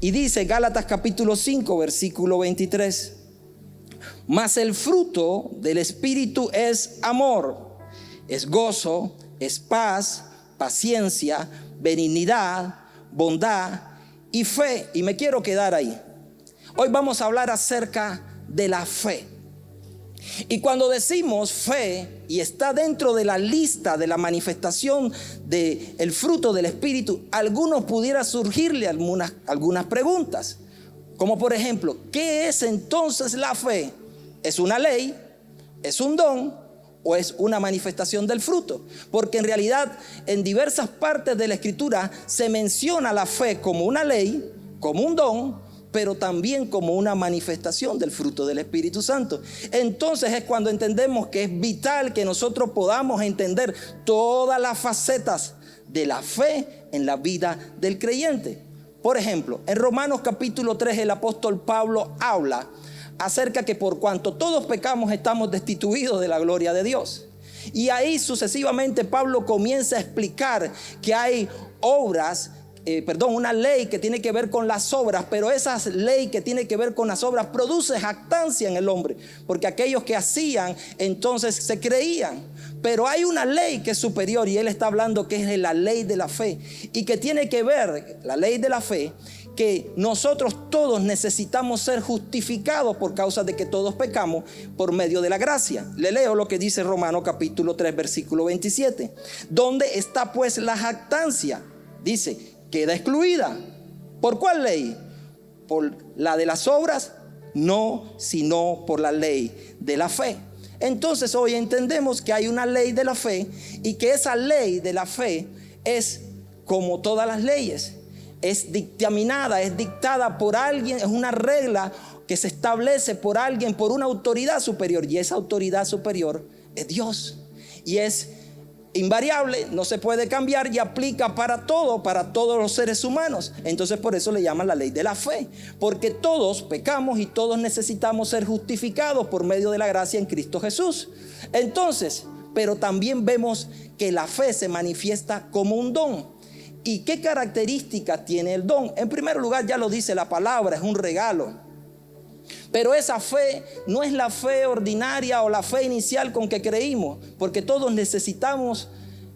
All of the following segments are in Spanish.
Y dice Gálatas capítulo 5, versículo 23. Mas el fruto del Espíritu es amor, es gozo, es paz, paciencia, benignidad, bondad y fe. Y me quiero quedar ahí. Hoy vamos a hablar acerca de la fe. Y cuando decimos fe y está dentro de la lista de la manifestación del fruto del Espíritu, a algunos pudiera surgirle algunas preguntas. Como por ejemplo, ¿qué es entonces la fe? ¿Es una ley? ¿Es un don? ¿O es una manifestación del fruto? Porque en realidad en diversas partes de la Escritura se menciona la fe como una ley, como un don, pero también como una manifestación del fruto del Espíritu Santo. Entonces es cuando entendemos que es vital que nosotros podamos entender todas las facetas de la fe en la vida del creyente. Por ejemplo, en Romanos capítulo 3 el apóstol Pablo habla acerca que por cuanto todos pecamos estamos destituidos de la gloria de Dios. Y ahí sucesivamente Pablo comienza a explicar que hay una ley que tiene que ver con las obras, pero esa ley que tiene que ver con las obras produce jactancia en el hombre, porque aquellos que hacían entonces se creían. Pero hay una ley que es superior y él está hablando que es la ley de la fe y que tiene que ver, la ley de la fe, que nosotros todos necesitamos ser justificados por causa de que todos pecamos por medio de la gracia. Le leo lo que dice Romanos capítulo 3 versículo 27. ¿Dónde está pues la jactancia? Dice, queda excluida. ¿Por cuál ley? ¿Por la de las obras? No, sino por la ley de la fe. Entonces hoy entendemos que hay una ley de la fe y que esa ley de la fe es como todas las leyes. Es dictaminada, es dictada por alguien, es una regla que se establece por alguien, por una autoridad superior. Y esa autoridad superior es Dios. Y es invariable, no se puede cambiar y aplica para todo, para todos los seres humanos. Entonces por eso le llaman la ley de la fe, porque todos pecamos y todos necesitamos ser justificados por medio de la gracia en Cristo Jesús. Entonces, pero también vemos que la fe se manifiesta como un don. ¿Y qué características tiene el don? En primer lugar, ya lo dice la palabra, es un regalo. Pero esa fe no es la fe ordinaria o la fe inicial con que creímos, porque todos necesitamos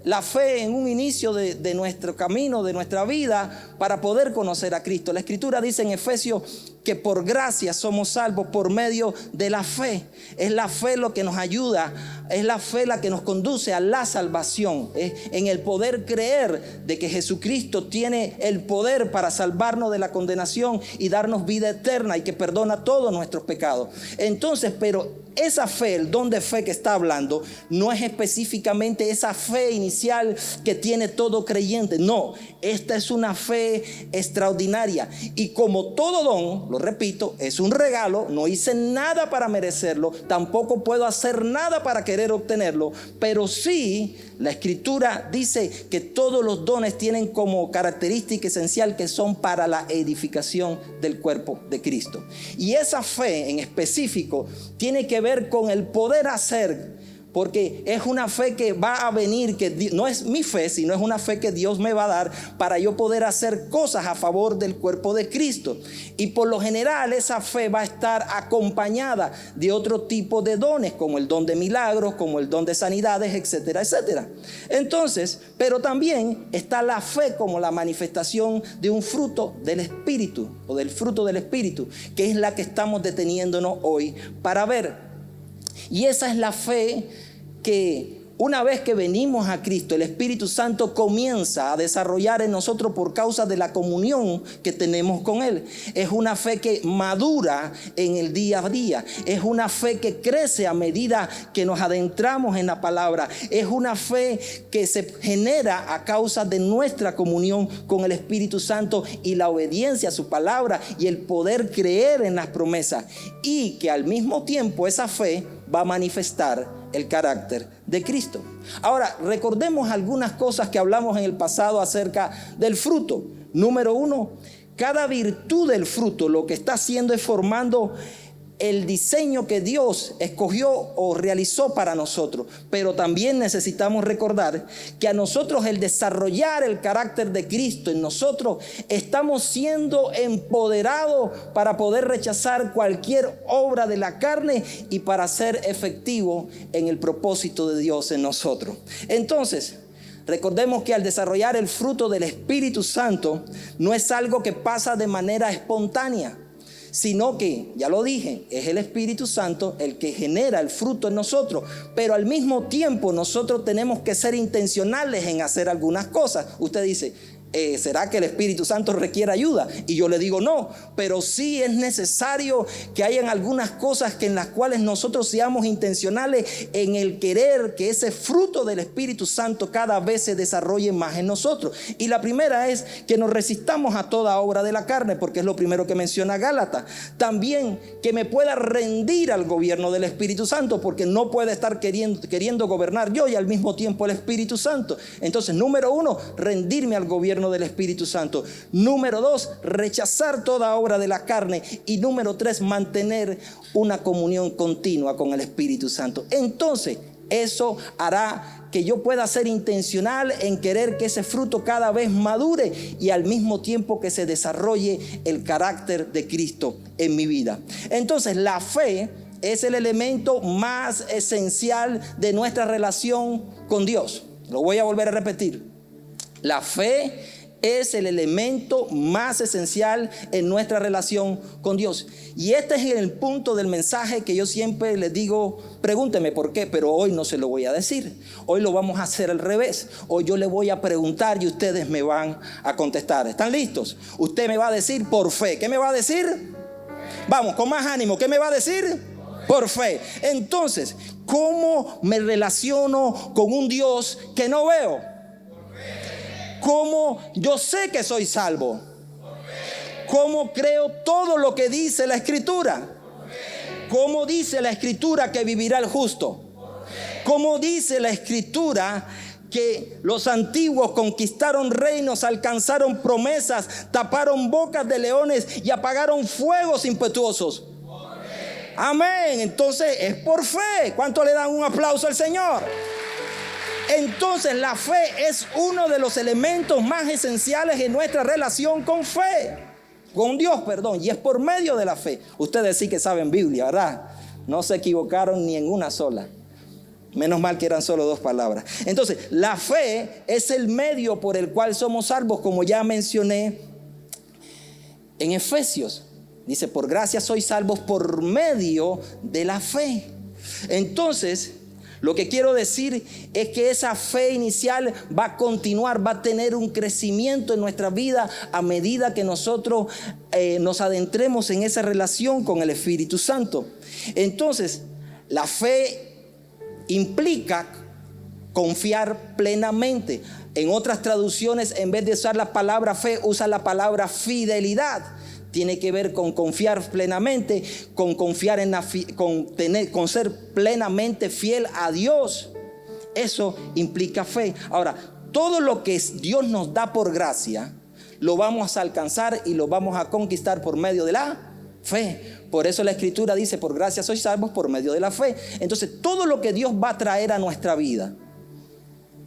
la fe en un inicio de nuestro camino, de nuestra vida, para poder conocer a Cristo. La Escritura dice en Efesios que por gracia somos salvos por medio de la fe. Es la fe lo que nos ayuda, es la fe la que nos conduce a la salvación, en el poder creer de que Jesucristo tiene el poder para salvarnos de la condenación y darnos vida eterna y que perdona todos nuestros pecados. Entonces, pero esa fe, el don de fe que está hablando, no es específicamente esa fe inicial que tiene todo creyente. No, esta es una fe extraordinaria. Y como todo don, lo repito, es un regalo. No hice nada para merecerlo, tampoco puedo hacer nada para querer obtenerlo. Pero sí, la Escritura dice que todos los dones tienen como característica esencial que son para la edificación del cuerpo de Cristo. Y esa fe en específico tiene que ver con el poder hacer, porque es una fe que va a venir, que no es mi fe, sino es una fe que Dios me va a dar para yo poder hacer cosas a favor del cuerpo de Cristo. Y por lo general esa fe va a estar acompañada de otro tipo de dones, como el don de milagros, como el don de sanidades, etcétera, etcétera. Entonces, pero también está la fe como la manifestación de un fruto del Espíritu, o del fruto del Espíritu, que es la que estamos deteniéndonos hoy para ver. Y esa es la fe que una vez que venimos a Cristo, el Espíritu Santo comienza a desarrollar en nosotros por causa de la comunión que tenemos con Él. Es una fe que madura en el día a día. Es una fe que crece a medida que nos adentramos en la palabra. Es una fe que se genera a causa de nuestra comunión con el Espíritu Santo y la obediencia a su palabra y el poder creer en las promesas. Y que al mismo tiempo esa fe va a manifestar el carácter de Cristo. Ahora, recordemos algunas cosas que hablamos en el pasado acerca del fruto. Número 1, cada virtud del fruto lo que está haciendo es formando el diseño que Dios escogió o realizó para nosotros. Pero también necesitamos recordar que a nosotros el desarrollar el carácter de Cristo en nosotros, estamos siendo empoderados para poder rechazar cualquier obra de la carne y para ser efectivos en el propósito de Dios en nosotros. Entonces, recordemos que al desarrollar el fruto del Espíritu Santo no es algo que pasa de manera espontánea, sino que, ya lo dije, es el Espíritu Santo el que genera el fruto en nosotros. Pero al mismo tiempo nosotros tenemos que ser intencionales en hacer algunas cosas. Usted dice, ¿será que el Espíritu Santo requiere ayuda? Y yo le digo no, pero sí es necesario que hayan algunas cosas en las cuales nosotros seamos intencionales en el querer que ese fruto del Espíritu Santo cada vez se desarrolle más en nosotros. Y la primera es que nos resistamos a toda obra de la carne, porque es lo primero que menciona Gálatas. También que me pueda rendir al gobierno del Espíritu Santo, porque no puede estar queriendo gobernar yo y al mismo tiempo el Espíritu Santo. Entonces, número 1, rendirme al gobierno del Espíritu Santo. Número 2, rechazar toda obra de la carne. Y número 3, mantener una comunión continua con el Espíritu Santo. Entonces, eso hará que yo pueda ser intencional en querer que ese fruto cada vez madure y al mismo tiempo que se desarrolle el carácter de Cristo en mi vida. Entonces, la fe es el elemento más esencial de nuestra relación con Dios. Lo voy a volver a repetir. La fe es el elemento más esencial en nuestra relación con Dios. Y este es el punto del mensaje que yo siempre les digo, pregúnteme por qué, pero hoy no se lo voy a decir. Hoy lo vamos a hacer al revés. Hoy yo le voy a preguntar y ustedes me van a contestar. ¿Están listos? Usted me va a decir por fe. ¿Qué me va a decir? Vamos, con más ánimo. ¿Qué me va a decir? Por fe. Entonces, ¿cómo me relaciono con un Dios que no veo? ¿Cómo yo sé que soy salvo? ¿Cómo creo todo lo que dice la Escritura? ¿Cómo dice la Escritura que vivirá el justo? ¿Cómo dice la Escritura que los antiguos conquistaron reinos, alcanzaron promesas, taparon bocas de leones y apagaron fuegos impetuosos? Amén. Entonces es por fe. ¿Cuánto le dan un aplauso al Señor? Entonces la fe es uno de los elementos más esenciales en nuestra relación con Dios, y es por medio de la fe. Ustedes sí que saben Biblia, ¿verdad? No se equivocaron ni en una sola. Menos mal que eran solo 2 palabras. Entonces, la fe es el medio por el cual somos salvos, como ya mencioné en Efesios. Dice, por gracia sois salvos por medio de la fe. Entonces, lo que quiero decir es que esa fe inicial va a continuar, va a tener un crecimiento en nuestra vida a medida que nosotros nos adentremos en esa relación con el Espíritu Santo. Entonces, la fe implica confiar plenamente. En otras traducciones, en vez de usar la palabra fe, usa la palabra fidelidad. Tiene que ver con confiar plenamente, con confiar con ser plenamente fiel a Dios. Eso implica fe. Ahora, todo lo que Dios nos da por gracia, lo vamos a alcanzar y lo vamos a conquistar por medio de la fe. Por eso la Escritura dice, por gracia sois salvos por medio de la fe. Entonces, todo lo que Dios va a traer a nuestra vida,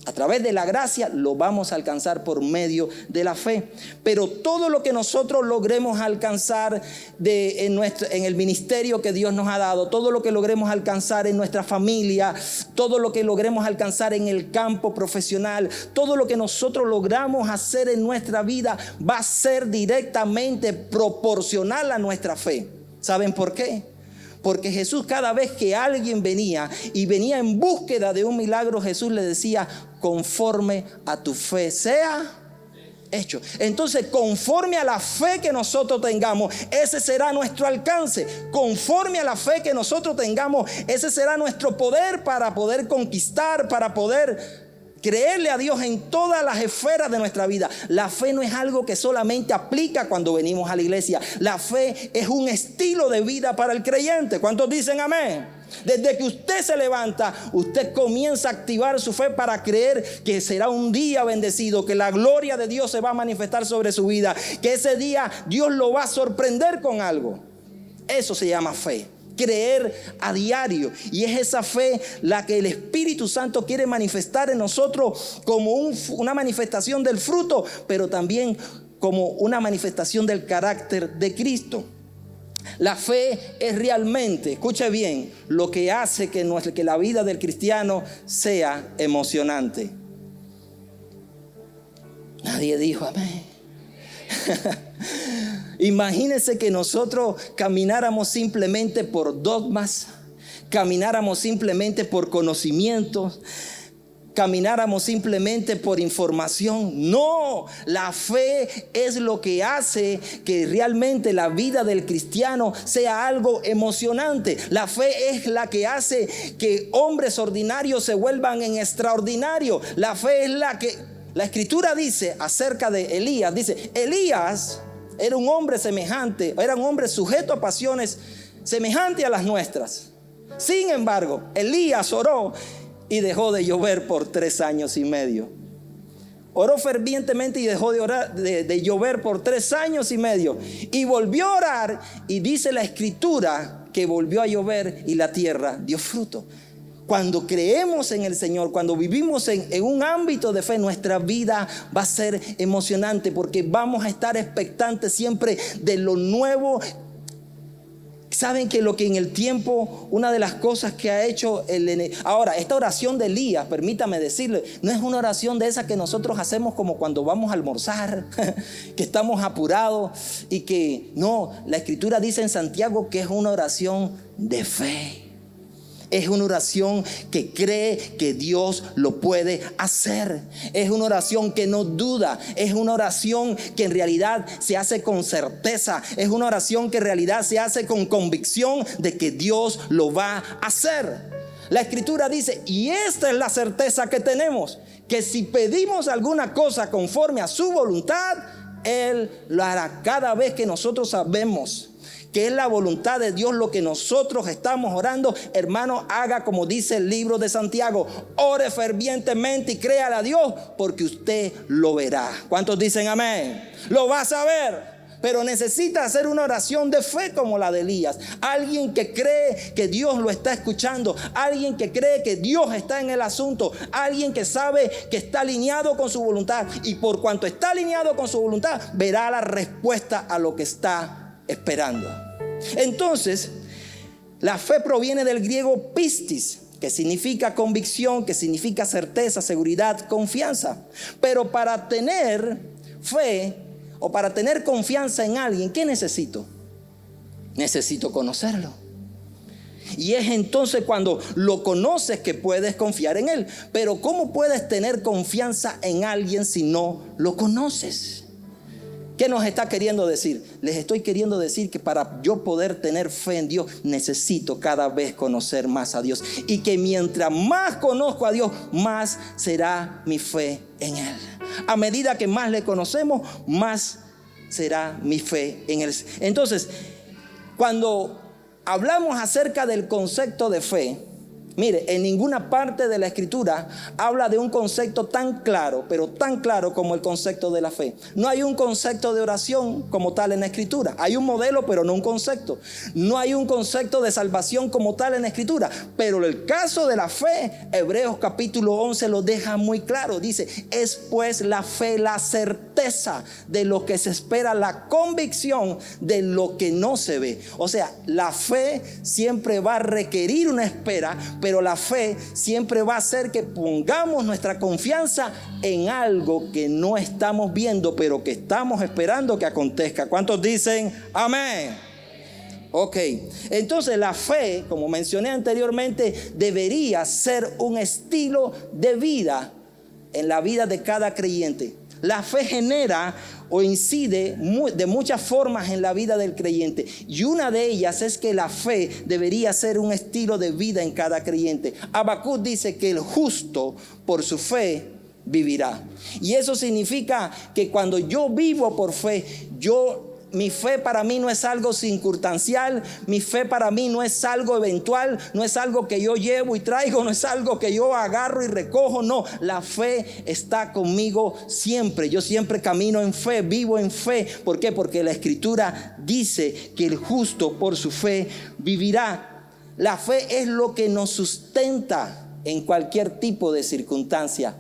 a través de la gracia, lo vamos a alcanzar por medio de la fe. Pero todo lo que nosotros logremos alcanzar en el ministerio que Dios nos ha dado, todo lo que logremos alcanzar en nuestra familia, todo lo que logremos alcanzar en el campo profesional, todo lo que nosotros logramos hacer en nuestra vida va a ser directamente proporcional a nuestra fe. ¿Saben por qué? Porque Jesús, cada vez que alguien venía en búsqueda de un milagro, Jesús le decía, conforme a tu fe sea hecho. Entonces, conforme a la fe que nosotros tengamos, ese será nuestro alcance. Conforme a la fe que nosotros tengamos, ese será nuestro poder para poder conquistar, para poder creerle a Dios en todas las esferas de nuestra vida. La fe no es algo que solamente aplica cuando venimos a la iglesia. La fe es un estilo de vida para el creyente. ¿Cuántos dicen amén? Desde que usted se levanta, usted comienza a activar su fe para creer que será un día bendecido, que la gloria de Dios se va a manifestar sobre su vida, que ese día Dios lo va a sorprender con algo. Eso se llama fe. creer a diario. Y es esa fe la que el Espíritu Santo quiere manifestar en nosotros como una manifestación del fruto, pero también como una manifestación del carácter de Cristo. La fe es realmente, escuche bien, lo que hace que la vida del cristiano sea emocionante. Nadie dijo amén. Imagínense que nosotros camináramos simplemente por dogmas, camináramos simplemente por conocimientos, camináramos simplemente por información. No, la fe es lo que hace que realmente la vida del cristiano sea algo emocionante. La fe es la que hace que hombres ordinarios se vuelvan en extraordinarios. La fe es la que, la Escritura dice acerca de Elías, dice, Elías era un hombre semejante, era un hombre sujeto a pasiones semejante a las nuestras. Sin embargo, Elías oró y dejó de llover por 3 años y medio. Oró fervientemente y dejó de llover por 3 años y medio. Y volvió a orar y dice la Escritura que volvió a llover y la tierra dio fruto. Cuando creemos en el Señor, cuando vivimos en un ámbito de fe, nuestra vida va a ser emocionante porque vamos a estar expectantes siempre de lo nuevo. Saben que lo que en el tiempo, una de las cosas que ha hecho ahora, esta oración de Elías, permítame decirle, no es una oración de esa que nosotros hacemos como cuando vamos a almorzar, que estamos apurados y que no, la Escritura dice en Santiago que es una oración de fe. Es una oración que cree que Dios lo puede hacer. Es una oración que no duda. Es una oración que en realidad se hace con certeza. Es una oración que en realidad se hace con convicción de que Dios lo va a hacer. La Escritura dice, y esta es la certeza que tenemos, que si pedimos alguna cosa conforme a su voluntad, Él lo hará. Cada vez que nosotros sabemos que es la voluntad de Dios lo que nosotros estamos orando, hermano, haga como dice el libro de Santiago, ore fervientemente y créale a Dios porque usted lo verá. ¿Cuántos dicen amén? Lo vas a ver, pero necesita hacer una oración de fe como la de Elías. Alguien que cree que Dios lo está escuchando, alguien que cree que Dios está en el asunto, alguien que sabe que está alineado con su voluntad y por cuanto está alineado con su voluntad, verá la respuesta a lo que está esperando. Entonces, la fe proviene del griego pistis, que significa convicción, que significa certeza, seguridad, confianza. Pero para tener fe o para tener confianza en alguien, ¿qué necesito? Necesito conocerlo. Y es entonces cuando lo conoces que puedes confiar en él. Pero ¿cómo puedes tener confianza en alguien si no lo conoces? ¿Qué nos está queriendo decir? Les estoy queriendo decir que para yo poder tener fe en Dios necesito cada vez conocer más a Dios. Y que mientras más conozco a Dios, más será mi fe en Él. A medida que más le conocemos, más será mi fe en Él. Entonces, cuando hablamos acerca del concepto de fe, mire, en ninguna parte de la Escritura habla de un concepto tan claro, pero tan claro como el concepto de la fe. No hay un concepto de oración como tal en la Escritura. Hay un modelo, pero no un concepto. No hay un concepto de salvación como tal en la Escritura. Pero el caso de la fe, Hebreos capítulo 11 lo deja muy claro. Dice, es pues la fe la certeza de lo que se espera, la convicción de lo que no se ve. O sea, la fe siempre va a requerir una espera, pero la fe siempre va a hacer que pongamos nuestra confianza en algo que no estamos viendo, pero que estamos esperando que acontezca. ¿Cuántos dicen amén? Ok, entonces la fe, como mencioné anteriormente, debería ser un estilo de vida en la vida de cada creyente. La fe genera o incide de muchas formas en la vida del creyente. Y una de ellas es que la fe debería ser un estilo de vida en cada creyente. Habacuc dice que el justo por su fe vivirá. Y eso significa que cuando yo vivo por fe, yo mi fe para mí no es algo circunstancial, mi fe para mí no es algo eventual, no es algo que yo llevo y traigo, no es algo que yo agarro y recojo, no, la fe está conmigo siempre. Yo siempre camino en fe, vivo en fe. ¿Por qué? Porque la Escritura dice que el justo por su fe vivirá. La fe es lo que nos sustenta en cualquier tipo de circunstancia.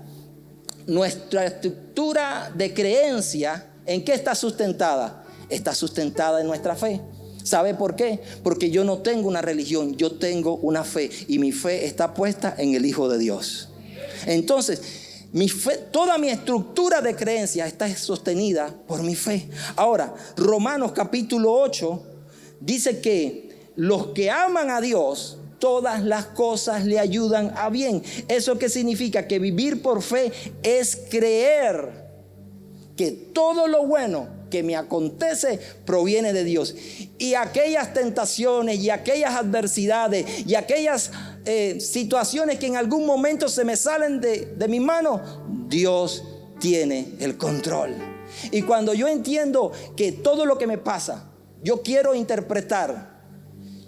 Nuestra estructura de creencia, ¿en qué está sustentada? Está sustentada en nuestra fe. ¿Sabe por qué? Porque yo no tengo una religión, yo tengo una fe, y mi fe está puesta en el Hijo de Dios. Entonces, mi fe, toda mi estructura de creencia está sostenida por mi fe. Ahora, Romanos capítulo 8 dice que los que aman a Dios, todas las cosas le ayudan a bien. ¿Eso qué significa? Que vivir por fe es creer que todo lo bueno que me acontece proviene de Dios. Y aquellas tentaciones y aquellas adversidades y aquellas situaciones que en algún momento se me salen de mis manos, Dios tiene el control. Y cuando yo entiendo que todo lo que me pasa, yo quiero interpretar,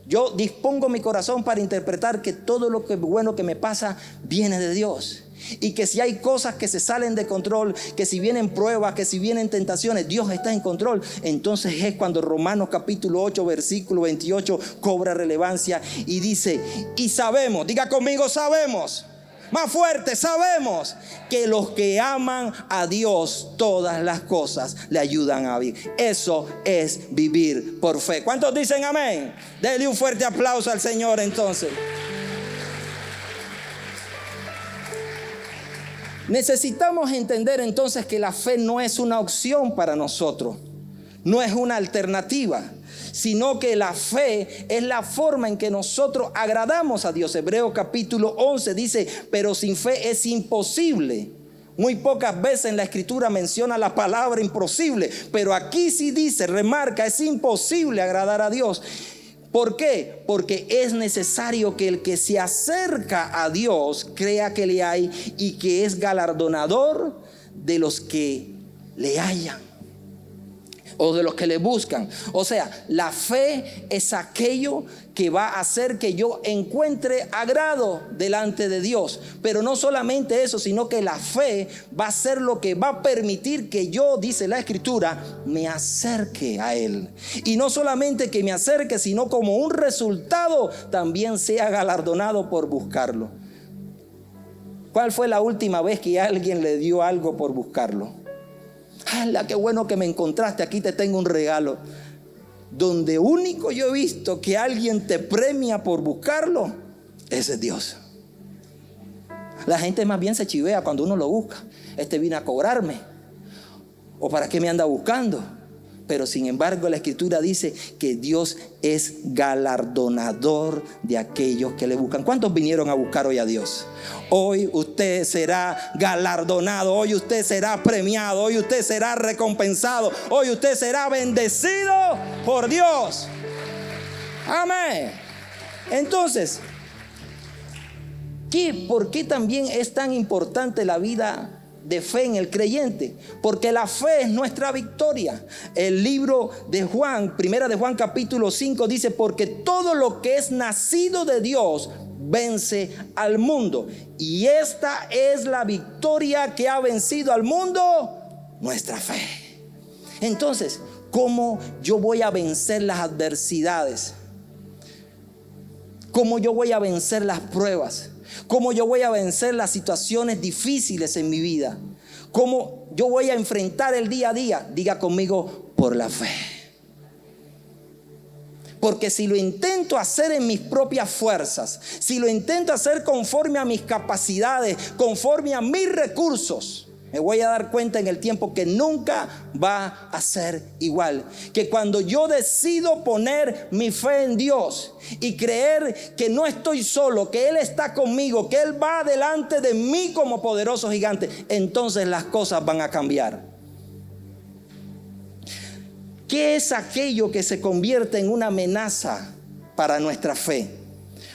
yo dispongo mi corazón para interpretar que todo lo que bueno que me pasa viene de Dios. Y que si hay cosas que se salen de control, que si vienen pruebas, que si vienen tentaciones, Dios está en control. Entonces es cuando Romanos capítulo 8 versículo 28 cobra relevancia y dice: y sabemos, diga conmigo, sabemos, más fuerte, sabemos que los que aman a Dios, todas las cosas le ayudan a vivir. Eso es vivir por fe. ¿Cuántos dicen amén? Denle un fuerte aplauso al Señor entonces. Necesitamos entender entonces que la fe no es una opción para nosotros, no es una alternativa, sino que la fe es la forma en que nosotros agradamos a Dios. Hebreos capítulo 11 dice: pero sin fe es imposible. Muy pocas veces en la Escritura menciona la palabra imposible, pero aquí sí dice, remarca, es imposible agradar a Dios. ¿Por qué? Porque es necesario que el que se acerca a Dios crea que le hay y que es galardonador de los que le hallan o de los que le buscan. O sea, la fe es aquello que va a hacer que yo encuentre agrado delante de Dios. Pero no solamente eso, sino que la fe va a ser lo que va a permitir que yo, dice la Escritura, me acerque a Él. Y no solamente que me acerque, sino como un resultado también sea galardonado por buscarlo. ¿Cuál fue la última vez que alguien le dio algo por buscarlo? ¡Hala, qué bueno que me encontraste! Aquí te tengo un regalo. Donde único yo he visto que alguien te premia por buscarlo, ese es Dios. La gente más bien se chivea cuando uno lo busca. Este vino a cobrarme, o para qué me anda buscando. Pero sin embargo la Escritura dice que Dios es galardonador de aquellos que le buscan. ¿Cuántos vinieron a buscar hoy a Dios? Hoy usted será galardonado, hoy usted será premiado, hoy usted será recompensado, hoy usted será bendecido por Dios. Amén. Entonces, ¿por qué también es tan importante la vida de fe en el creyente? Porque la fe es nuestra victoria. El libro de Juan, primera de Juan capítulo 5 dice: porque todo lo que es nacido de Dios vence al mundo. Y esta es la victoria que ha vencido al mundo, nuestra fe. Entonces, ¿cómo yo voy a vencer las adversidades? ¿Cómo yo voy a vencer las pruebas? ¿Cómo yo voy a vencer las situaciones difíciles en mi vida? ¿Cómo yo voy a enfrentar el día a día? Diga conmigo: por la fe. Porque si lo intento hacer en mis propias fuerzas, si lo intento hacer conforme a mis capacidades, conforme a mis recursos, me voy a dar cuenta en el tiempo que nunca va a ser igual. Que cuando yo decido poner mi fe en Dios y creer que no estoy solo, que Él está conmigo, que Él va delante de mí como poderoso gigante, entonces las cosas van a cambiar. ¿Qué es aquello que se convierte en una amenaza para nuestra fe?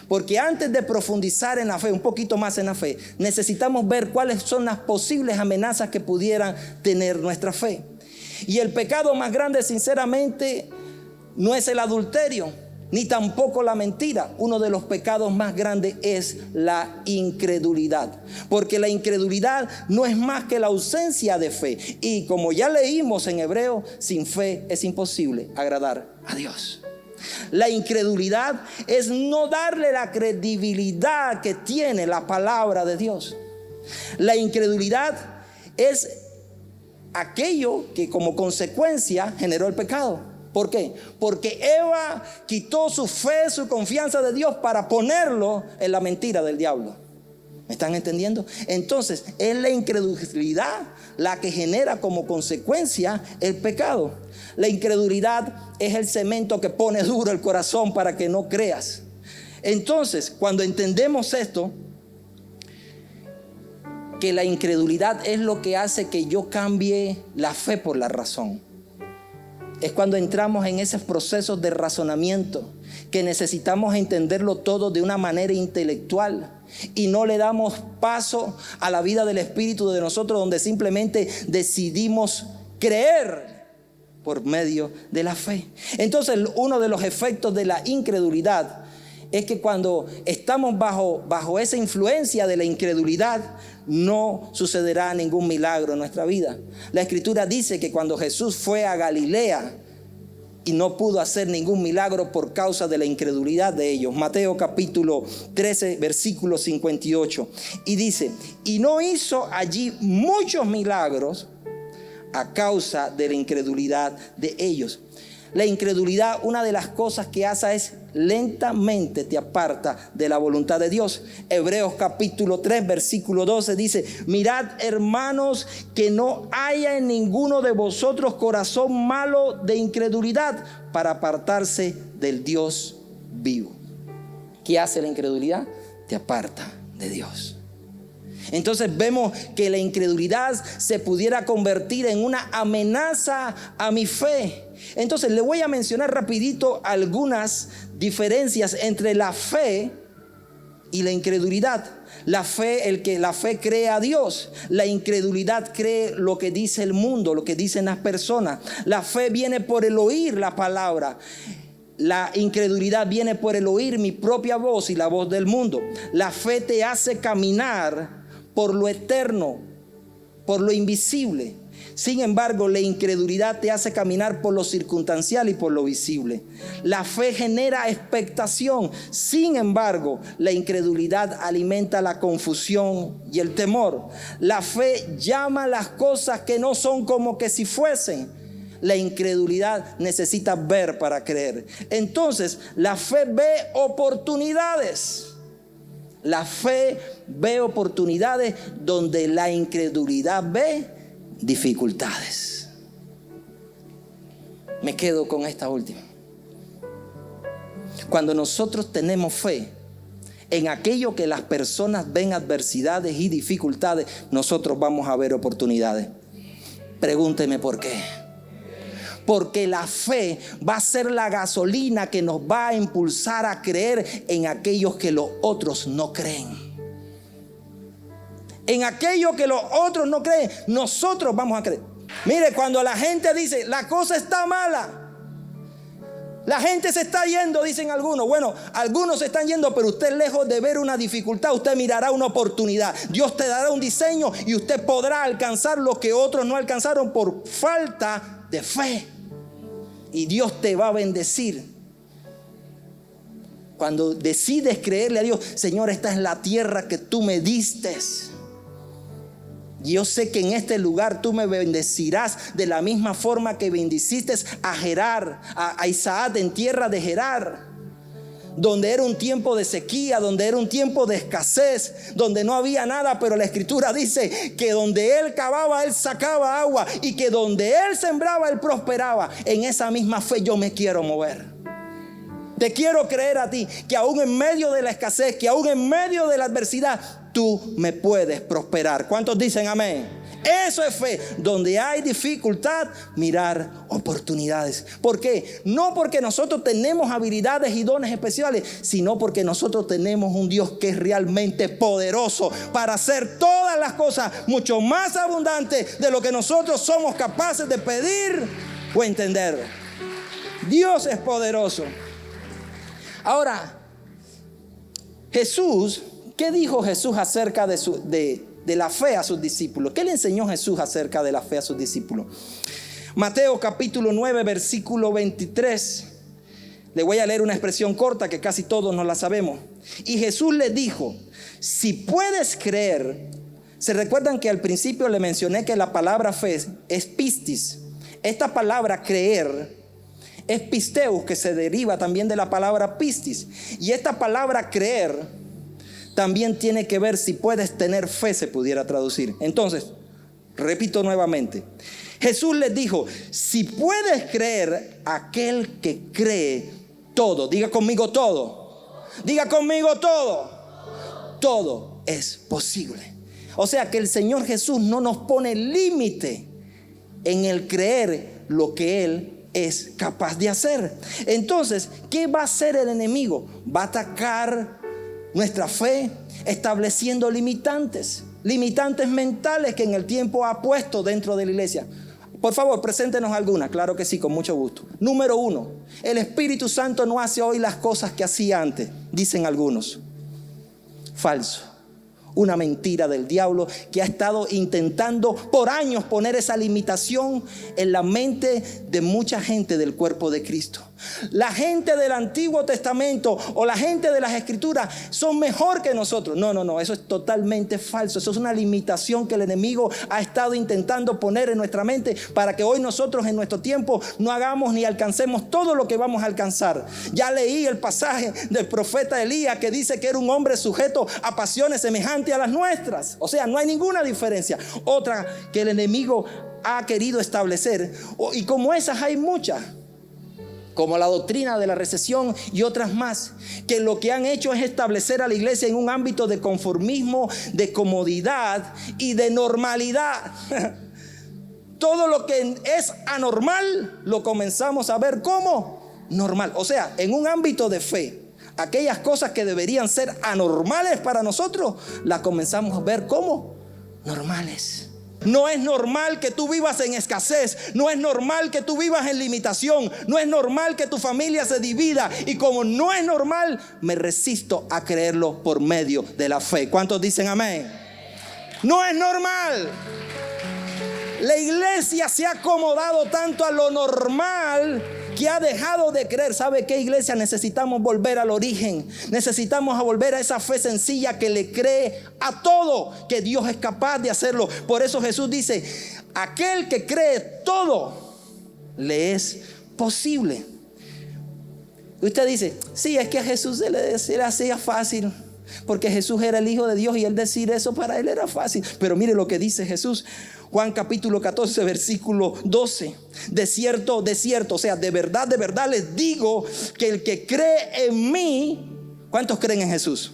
Porque antes de profundizar en la fe, un poquito más en la fe, necesitamos ver cuáles son las posibles amenazas que pudieran tener nuestra fe. Y el pecado más grande, sinceramente, no es el adulterio, ni tampoco la mentira. Uno de los pecados más grandes es la incredulidad, porque la incredulidad no es más que la ausencia de fe. Y como ya leímos en Hebreo, sin fe es imposible agradar a Dios. La incredulidad es no darle la credibilidad que tiene la palabra de Dios. La incredulidad es aquello que como consecuencia generó el pecado. ¿Por qué? Porque Eva quitó su fe, su confianza de Dios para ponerlo en la mentira del diablo. ¿Me están entendiendo? Entonces es la incredulidad la que genera como consecuencia el pecado. La incredulidad es el cemento que pone duro el corazón para que no creas. Entonces, cuando entendemos esto, que la incredulidad es lo que hace que yo cambie la fe por la razón. Es cuando entramos en esos procesos de razonamiento que necesitamos entenderlo todo de una manera intelectual y no le damos paso a la vida del Espíritu de nosotros, donde simplemente decidimos creer por medio de la fe. Entonces, uno de los efectos de la incredulidad es que cuando estamos bajo esa influencia de la incredulidad, no sucederá ningún milagro en nuestra vida. La Escritura dice que cuando Jesús fue a Galilea y no pudo hacer ningún milagro por causa de la incredulidad de ellos. Mateo capítulo 13, versículo 58. Y dice, y no hizo allí muchos milagros a causa de la incredulidad de ellos. La incredulidad, una de las cosas que hace es lentamente te aparta de la voluntad de Dios. Hebreos capítulo 3 versículo 12 dice, mirad, hermanos, que no haya en ninguno de vosotros corazón malo de incredulidad para apartarse del Dios vivo. ¿Qué hace la incredulidad? Te aparta de Dios. Entonces vemos que la incredulidad se pudiera convertir en una amenaza a mi fe. Entonces le voy a mencionar rapidito algunas diferencias entre la fe y la incredulidad. La fe cree a Dios. La incredulidad cree lo que dice el mundo, lo que dicen las personas. La fe viene por el oír la palabra. La incredulidad viene por el oír mi propia voz y la voz del mundo. La fe te hace caminar por lo eterno, por lo invisible. Sin embargo, la incredulidad te hace caminar por lo circunstancial y por lo visible. La fe genera expectación. Sin embargo, la incredulidad alimenta la confusión y el temor. La fe llama las cosas que no son como que si fuesen. La incredulidad necesita ver para creer. Entonces, la fe ve oportunidades. La fe ve oportunidades donde la incredulidad ve dificultades. Me quedo con esta última. Cuando nosotros tenemos fe en aquello que las personas ven adversidades y dificultades, nosotros vamos a ver oportunidades. Pregúnteme por qué. Porque la fe va a ser la gasolina que nos va a impulsar a creer en aquellos que los otros no creen. En aquello que los otros no creen, nosotros vamos a creer. Mire, cuando la gente dice, la cosa está mala, la gente se está yendo, dicen algunos. Bueno, algunos se están yendo, pero usted, lejos de ver una dificultad, usted mirará una oportunidad. Dios te dará un diseño y usted podrá alcanzar lo que otros no alcanzaron por falta de fe. Y Dios te va a bendecir. Cuando decides creerle a Dios, Señor, esta es la tierra que tú me diste. Yo sé que en este lugar tú me bendecirás de la misma forma que bendiciste a Gerar, a Isaac en tierra de Gerar, donde era un tiempo de sequía, donde era un tiempo de escasez, donde no había nada, pero la Escritura dice que donde él cavaba, él sacaba agua, y que donde él sembraba, él prosperaba. En esa misma fe yo me quiero mover. Te quiero creer a ti, que aún en medio de la escasez, que aún en medio de la adversidad, tú me puedes prosperar. ¿Cuántos dicen amén? Eso es fe. Donde hay dificultad, mirar oportunidades. ¿Por qué? No porque nosotros tenemos habilidades y dones especiales, sino porque nosotros tenemos un Dios que es realmente poderoso para hacer todas las cosas mucho más abundantes de lo que nosotros somos capaces de pedir o entender. Dios es poderoso. Ahora, Jesús, ¿qué dijo Jesús acerca de la fe a sus discípulos? ¿Qué le enseñó Jesús acerca de la fe a sus discípulos? Mateo capítulo 9 versículo 23. Le voy a leer una expresión corta que casi todos nos la sabemos. Y Jesús le dijo: si puedes creer. ¿Se recuerdan que al principio le mencioné que la palabra fe es pistis? Esta palabra creer es pisteus, que se deriva también de la palabra pistis. Y esta palabra creer también tiene que ver, si puedes tener fe, se pudiera traducir. Entonces, repito nuevamente. Jesús les dijo: si puedes creer, aquel que cree, todo. Diga conmigo todo. Diga conmigo todo. Todo es posible. O sea que el Señor Jesús no nos pone límite en el creer lo que Él es capaz de hacer. Entonces, ¿qué va a hacer el enemigo? Va a atacar nuestra fe, estableciendo limitantes mentales que en el tiempo ha puesto dentro de la iglesia. Por favor, preséntenos algunas. Claro que sí, con mucho gusto. Número 1, el Espíritu Santo no hace hoy las cosas que hacía antes, dicen algunos. Falso. Una mentira del diablo que ha estado intentando por años poner esa limitación en la mente de mucha gente del cuerpo de Cristo. La gente del Antiguo Testamento o la gente de las Escrituras son mejor que nosotros. No, eso es totalmente falso. Eso es una limitación que el enemigo ha estado intentando poner en nuestra mente para que hoy nosotros en nuestro tiempo no hagamos ni alcancemos todo lo que vamos a alcanzar. Ya leí el pasaje del profeta Elías que dice que era un hombre sujeto a pasiones semejantes a las nuestras. O sea, no hay ninguna diferencia. Otra que el enemigo ha querido establecer, y como esas hay muchas, como la doctrina de la recesión y otras más, que lo que han hecho es establecer a la iglesia en un ámbito de conformismo, de comodidad y de normalidad. Todo lo que es anormal lo comenzamos a ver como normal. O sea, en un ámbito de fe, aquellas cosas que deberían ser anormales para nosotros, las comenzamos a ver como normales. No es normal que tú vivas en escasez. No es normal que tú vivas en limitación. No es normal que tu familia se divida. Y como no es normal, me resisto a creerlo por medio de la fe. ¿Cuántos dicen amén? No es normal. La iglesia se ha acomodado tanto a lo normal que ha dejado de creer. ¿Sabe qué, iglesia? Necesitamos volver al origen. Necesitamos volver a esa fe sencilla que le cree a todo, que Dios es capaz de hacerlo. Por eso Jesús dice: aquel que cree, todo le es posible. Y usted dice: sí, es que a Jesús se le hacía fácil, porque Jesús era el Hijo de Dios y él decir eso para él era fácil. Pero mire lo que dice Jesús. Juan capítulo 14 versículo 12. De cierto, o sea, de verdad les digo que el que cree en mí. ¿Cuántos creen en Jesús?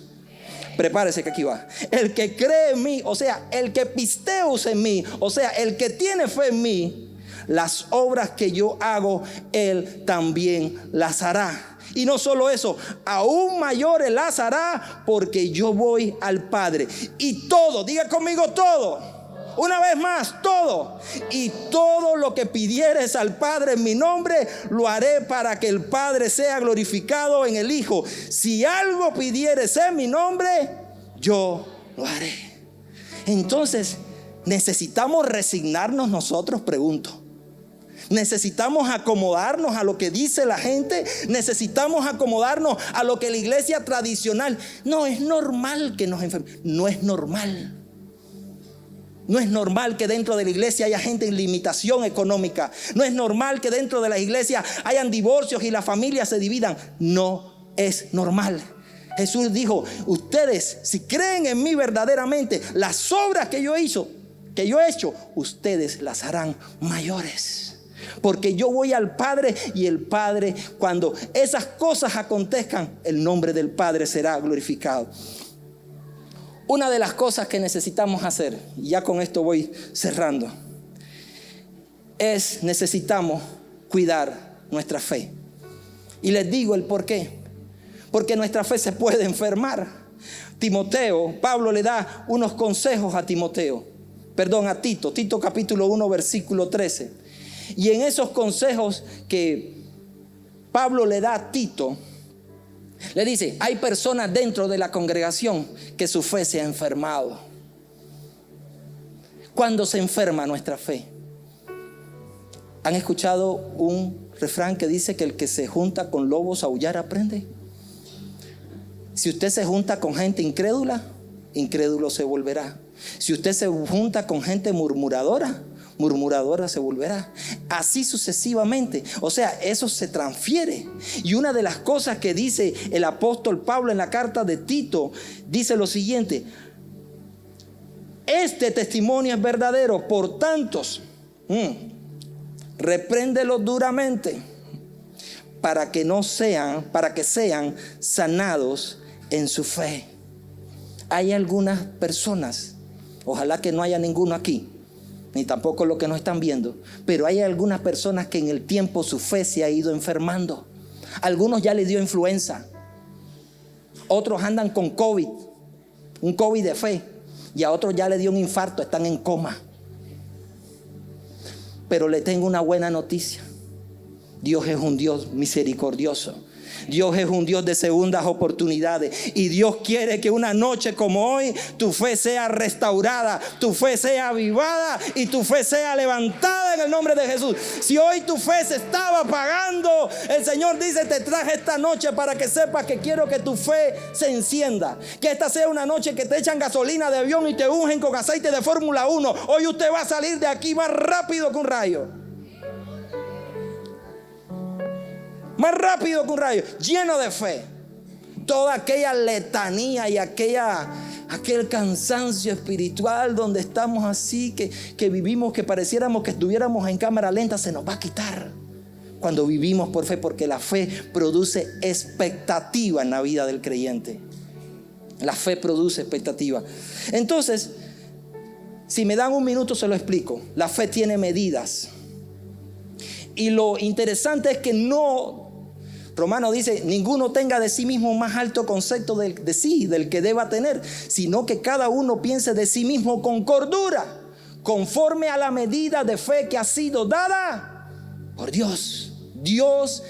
Prepárese que aquí va. El que cree en mí, o sea, el que pisteus en mí, o sea, el que tiene fe en mí, las obras que yo hago, él también las hará. Y no solo eso, aún mayores las hará, porque yo voy al Padre. Y todo, diga conmigo todo. Una vez más, todo. Y todo lo que pidieres al Padre en mi nombre, lo haré para que el Padre sea glorificado en el Hijo. Si algo pidieres en mi nombre, yo lo haré. Entonces, ¿necesitamos resignarnos nosotros? Pregunto. ¿Necesitamos acomodarnos a lo que dice la gente? ¿Necesitamos acomodarnos a lo que la iglesia tradicional? No es normal que nos enfermemos. No es normal. No es normal que dentro de la iglesia haya gente en limitación económica. No es normal que dentro de la iglesia hayan divorcios y las familias se dividan. No es normal. Jesús dijo: ustedes, si creen en mí verdaderamente, las obras que yo he hecho, ustedes las harán mayores. Porque yo voy al Padre, y el Padre, cuando esas cosas acontezcan, el nombre del Padre será glorificado. Una de las cosas que necesitamos hacer, y ya con esto voy cerrando, necesitamos cuidar nuestra fe. Y les digo el por qué. Porque nuestra fe se puede enfermar. Pablo le da unos consejos a Tito. Tito capítulo 1 versículo 13. Y en esos consejos que Pablo le da a Tito, le dice, hay personas dentro de la congregación que su fe se ha enfermado. ¿Cuándo se enferma nuestra fe? ¿Han escuchado un refrán que dice que el que se junta con lobos a aullar aprende? Si usted se junta con gente incrédula, incrédulo se volverá. Si usted se junta con gente murmuradora, murmuradora se volverá. Así sucesivamente. O sea, eso se transfiere. Y una de las cosas que dice el apóstol Pablo en la carta de Tito, dice lo siguiente: este testimonio es verdadero, por tantos, repréndelos duramente, para que sean sanados en su fe. Hay algunas personas, ojalá que no haya ninguno aquí, ni tampoco los que nos están viendo, pero hay algunas personas que en el tiempo su fe se ha ido enfermando. Algunos ya les dio influenza, otros andan con COVID, un COVID de fe, y a otros ya le dio un infarto, están en coma. Pero le tengo una buena noticia: Dios es un Dios misericordioso. Dios es un Dios de segundas oportunidades. Y Dios quiere que una noche como hoy tu fe sea restaurada, tu fe sea avivada y tu fe sea levantada en el nombre de Jesús. Si hoy tu fe se estaba apagando, el Señor dice: te traje esta noche para que sepas que quiero que tu fe se encienda. Que esta sea una noche que te echan gasolina de avión y te ungen con aceite de Fórmula 1. Hoy usted va a salir de aquí más rápido que un rayo. Más rápido que un rayo, lleno de fe. Toda aquella letanía y aquel cansancio espiritual donde estamos así, que vivimos, que pareciéramos que estuviéramos en cámara lenta, se nos va a quitar cuando vivimos por fe, porque la fe produce expectativa en la vida del creyente. La fe produce expectativa. Entonces, si me dan un minuto se lo explico. La fe tiene medidas. Y lo interesante es que Romano dice, ninguno tenga de sí mismo más alto concepto de sí, del que deba tener, sino que cada uno piense de sí mismo con cordura, conforme a la medida de fe que ha sido dada por Dios. Dios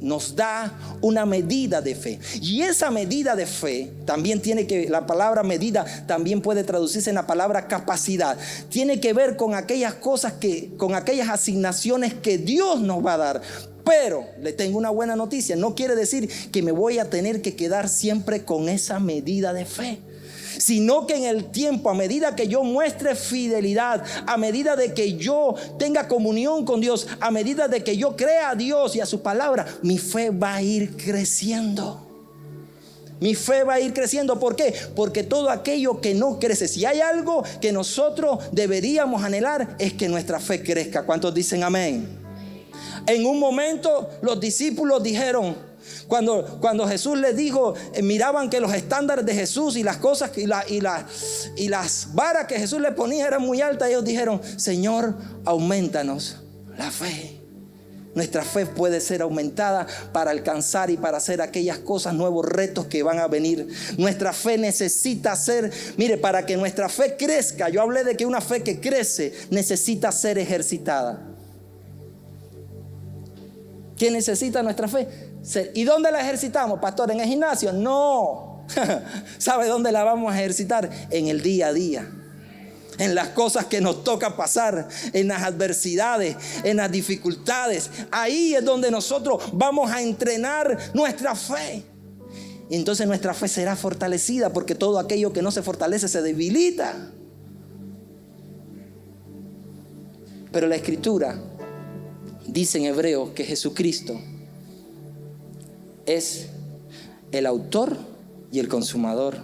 nos da una medida de fe. Y esa medida de fe también la palabra medida también puede traducirse en la palabra capacidad. Tiene que ver con aquellas cosas con aquellas asignaciones que Dios nos va a dar. Pero le tengo una buena noticia: no quiere decir que me voy a tener que quedar siempre con esa medida de fe, sino que en el tiempo, a medida que yo muestre fidelidad, a medida de que yo tenga comunión con Dios, a medida de que yo crea a Dios y a su palabra, mi fe va a ir creciendo. Mi fe va a ir creciendo. ¿Por qué? Porque todo aquello que no crece, si hay algo que nosotros deberíamos anhelar, es que nuestra fe crezca. ¿Cuántos dicen amén? En un momento los discípulos dijeron, cuando Jesús les dijo, miraban que los estándares de Jesús y las cosas y las varas que Jesús le ponía eran muy altas. Ellos dijeron: Señor, aumentanos la fe. Nuestra fe puede ser aumentada para alcanzar y para hacer aquellas cosas, nuevos retos que van a venir. Nuestra fe necesita ser, para que nuestra fe crezca, yo hablé de que una fe que crece necesita ser ejercitada. ¿Qué necesita nuestra fe? ¿Y dónde la ejercitamos, pastor? ¿En el gimnasio? No. ¿Sabe dónde la vamos a ejercitar? En el día a día. En las cosas que nos toca pasar, en las adversidades, en las dificultades. Ahí es donde nosotros vamos a entrenar nuestra fe. Y entonces nuestra fe será fortalecida, porque todo aquello que no se fortalece se debilita. Pero la Escritura dice en Hebreos que Jesucristo es el autor y el consumador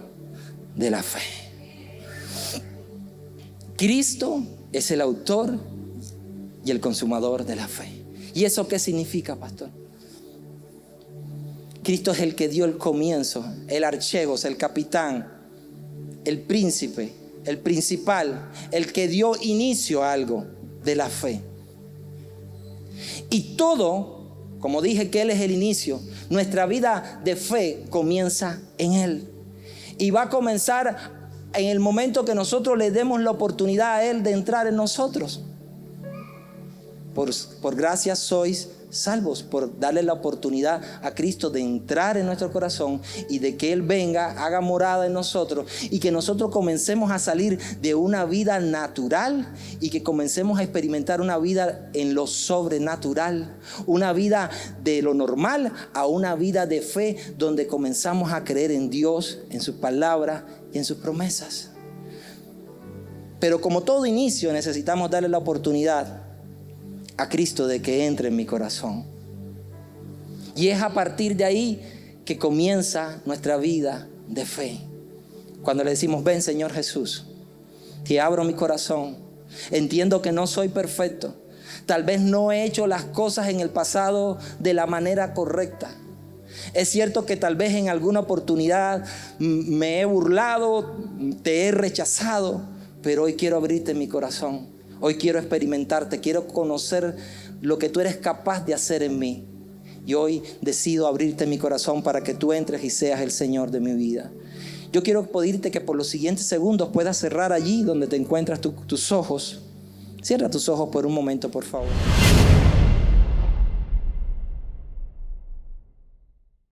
de la fe. Cristo es el autor y el consumador de la fe. ¿Y eso qué significa, pastor? Cristo es el que dio el comienzo, el archegos, el capitán, el príncipe, el principal, el que dio inicio a algo de la fe. Y todo, como dije que Él es el inicio, nuestra vida de fe comienza en Él. Y va a comenzar en el momento que nosotros le demos la oportunidad a Él de entrar en nosotros. Por gracia sois salvos, por darle la oportunidad a Cristo de entrar en nuestro corazón y de que Él venga, haga morada en nosotros y que nosotros comencemos a salir de una vida natural y que comencemos a experimentar una vida en lo sobrenatural, una vida de lo normal a una vida de fe donde comenzamos a creer en Dios, en su palabra y en sus promesas. Pero como todo inicio necesitamos darle la oportunidad a Cristo de que entre en mi corazón. Y es a partir de ahí que comienza nuestra vida de fe. Cuando le decimos: ven, Señor Jesús, te abro mi corazón. Entiendo que no soy perfecto. Tal vez no he hecho las cosas en el pasado de la manera correcta. Es cierto que tal vez en alguna oportunidad me he burlado, te he rechazado, pero hoy quiero abrirte mi corazón. Hoy quiero experimentarte, quiero conocer lo que tú eres capaz de hacer en mí. Y hoy decido abrirte mi corazón para que tú entres y seas el Señor de mi vida. Yo quiero pedirte que por los siguientes segundos puedas cerrar allí donde te encuentras tus ojos. Cierra tus ojos por un momento, por favor.